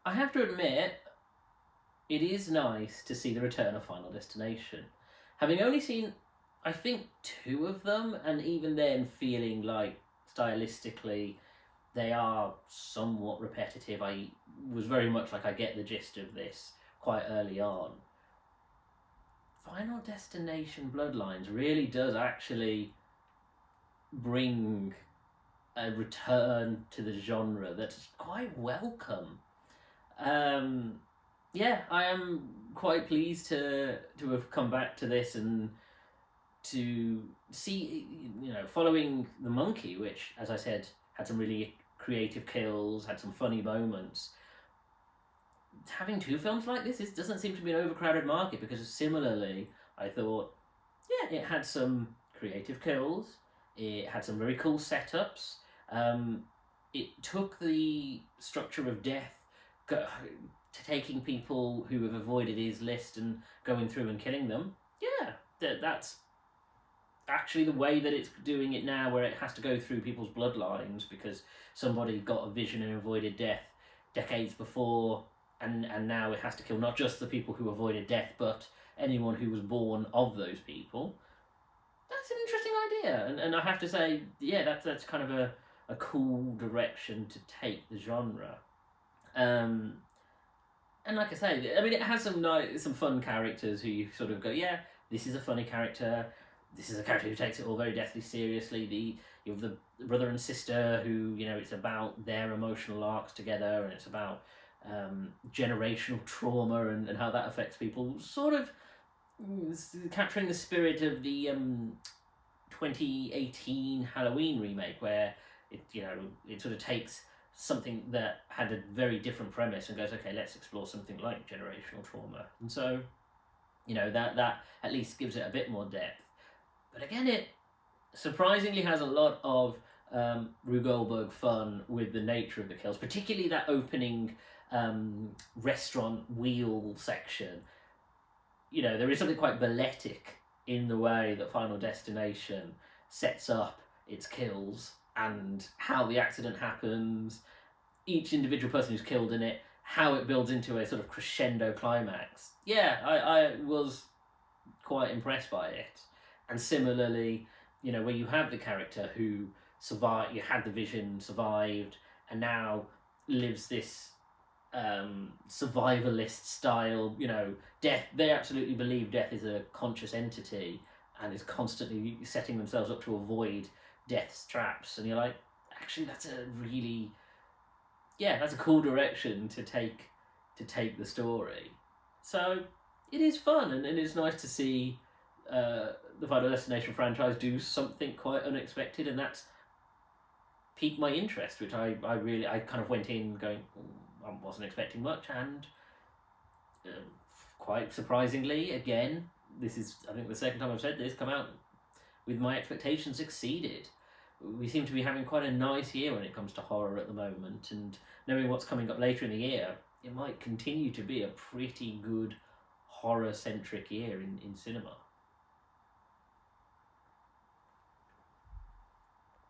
I have to admit, it is nice to see the return of Final Destination. Having only seen, I think, two of them, and even then feeling like stylistically they are somewhat repetitive. I was very much like, I get the gist of this quite early on. Final Destination Bloodlines really does actually bring a return to the genre that's quite welcome. Yeah, I am quite pleased to have come back to this and to see, following The Monkey, which, as I said, had some really creative kills, had some funny moments. Having two films like this doesn't seem to be an overcrowded market, because similarly, I thought, yeah, it had some creative kills, it had some very cool setups, it took the structure of death, to taking people who have avoided his list and going through and killing them. Yeah, that's actually the way that it's doing it now, where it has to go through people's bloodlines because somebody got a vision and avoided death decades before, and now it has to kill not just the people who avoided death, but anyone who was born of those people. That's an interesting idea, and I have to say, yeah, that's kind of a cool direction to take the genre. And like I say, I mean, it has some fun characters who you sort of go, yeah, this is a funny character. This is a character who takes it all very deathly seriously. You have the brother and sister who, it's about their emotional arcs together, and it's about generational trauma and how that affects people. Sort of capturing the spirit of the 2018 Halloween remake, where it sort of takes something that had a very different premise and goes, okay, let's explore something like generational trauma. And so, that at least gives it a bit more depth. But again, it surprisingly has a lot of Rube Goldberg fun with the nature of the kills, particularly that opening restaurant wheel section. There is something quite balletic in the way that Final Destination sets up its kills and how the accident happens, each individual person who's killed in it, how it builds into a sort of crescendo climax. Yeah, I was quite impressed by it. And similarly, where you have the character who survived, you had the vision, survived, and now lives this survivalist style, death. They absolutely believe death is a conscious entity and is constantly setting themselves up to avoid death's traps. And you're like, actually, that's a cool direction to take the story. So it is fun, and it is nice to see the Final Destination franchise do something quite unexpected, and that's piqued my interest, which I kind of went in going, I wasn't expecting much, and quite surprisingly, again, this is, I think, the second time I've said this, come out with my expectations exceeded. We seem to be having quite a nice year when it comes to horror at the moment, and knowing what's coming up later in the year, it might continue to be a pretty good horror-centric year in cinema.